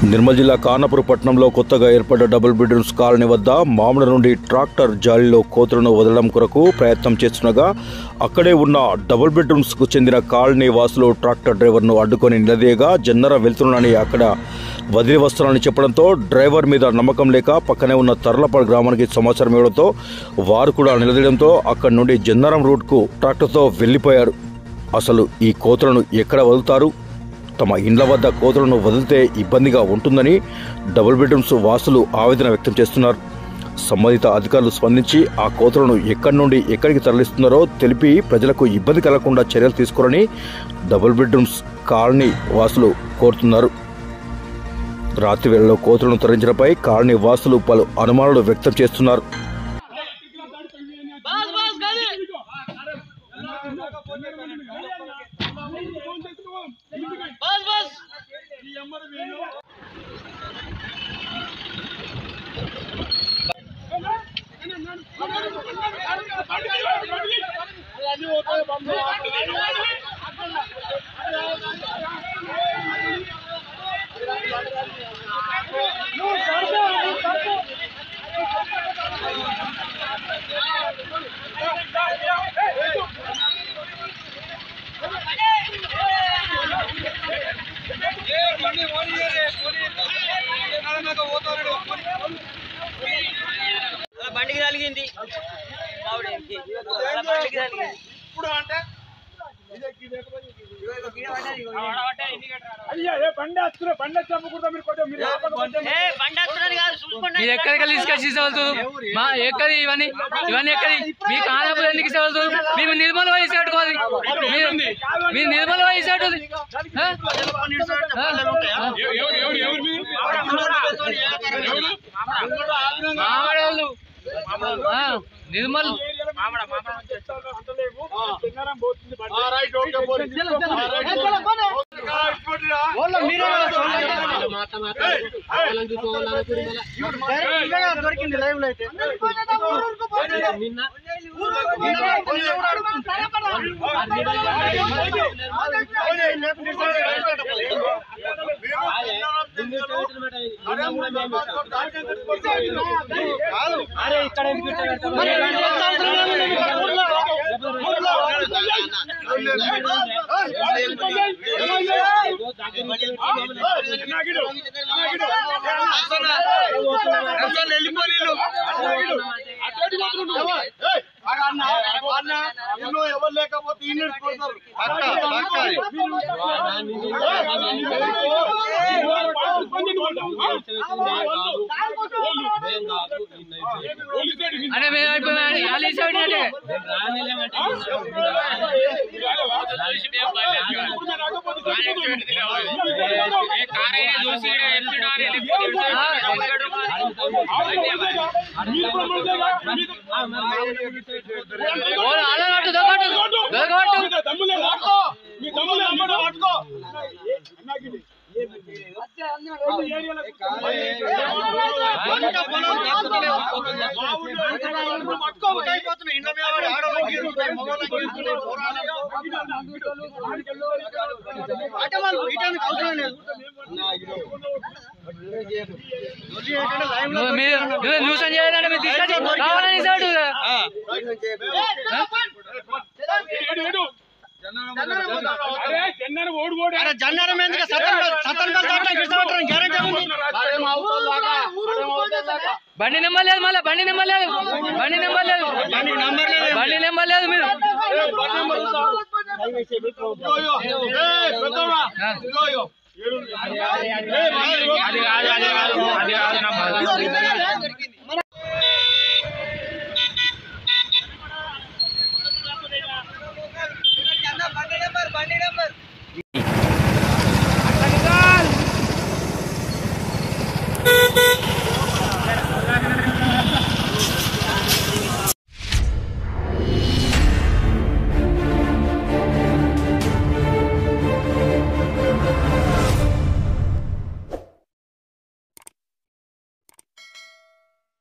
నిర్మల్ జిల్లా కానపూర్ పట్టణంలో కొత్తగా ఏర్పడ్డ డబుల్ బెడ్రూమ్స్ కాలనీ వద్ద మామిడి నుండి ట్రాక్టర్ జాలీలో కోతులను వదలడం కొరకు ప్రయత్నం చేస్తుండగా అక్కడే ఉన్న డబుల్ బెడ్రూమ్స్కు చెందిన కాలనీ వాసులు ట్రాక్టర్ డ్రైవర్ను అడ్డుకొని నిలదీయగా జన్నర వెళ్తున్నానని అక్కడ వదిలి వస్తున్నానని చెప్పడంతో డ్రైవర్ మీద నమ్మకం లేక పక్కనే ఉన్న తర్లపాడు గ్రామానికి సమాచారం ఇవ్వడంతో వారు కూడా నిలదీయడంతో అక్కడి నుండి జన్నరం రూట్కు ట్రాక్టర్తో వెళ్లిపోయారు. అసలు ఈ కోతులను ఎక్కడ వదులుతారు? తమ ఇండ్ల వద్ద కోతులను వదిలితే ఇబ్బందిగా ఉంటుందని డబుల్ బెడ్రూమ్స్ వాసులు ఆవేదన వ్యక్తం చేస్తున్నారు. సంబంధిత అధికారులు స్పందించి ఆ కోతులను ఎక్కడి నుండి ఎక్కడికి తరలిస్తున్నారో తెలిపి ప్రజలకు ఇబ్బంది కలగకుండా చర్యలు తీసుకోవాలని డబుల్ బెడ్రూమ్స్ కాలనీ వాసులు కోరుతున్నారు. రాత్రి వేళలో కోతులను తరలించడంపై కాలనీ వాసులు పలు అనుమానాలు వ్యక్తం చేస్తున్నారు. బండికి తగిలింది మీరు ఎక్కడికి తీసుకొచ్చి ఎక్కడి ఇవన్నీ ఎక్కడి మీకు ఆనపులు ఎందుకు ఇచ్చేవాళ్ళు? మేము నిర్మల వయసు పెట్టుకోవాలి, మీరు నిర్మల వయసు మావాళ్ళు నిర్మల్ దొరికింది లైవ్ లో అయితే అరే ఇక్కడ ఎవరు లేకపోతే న్యూసన్ చేయాలంటే మీరు తీసుకొచ్చి కావాలని బండి నెంబర్ లేదు, మళ్ళీ బండి నెంబర్ లేదు, బండి నెంబర్ లేదు, బండి నెంబర్ లేదు. మీరు బండి నెంబర్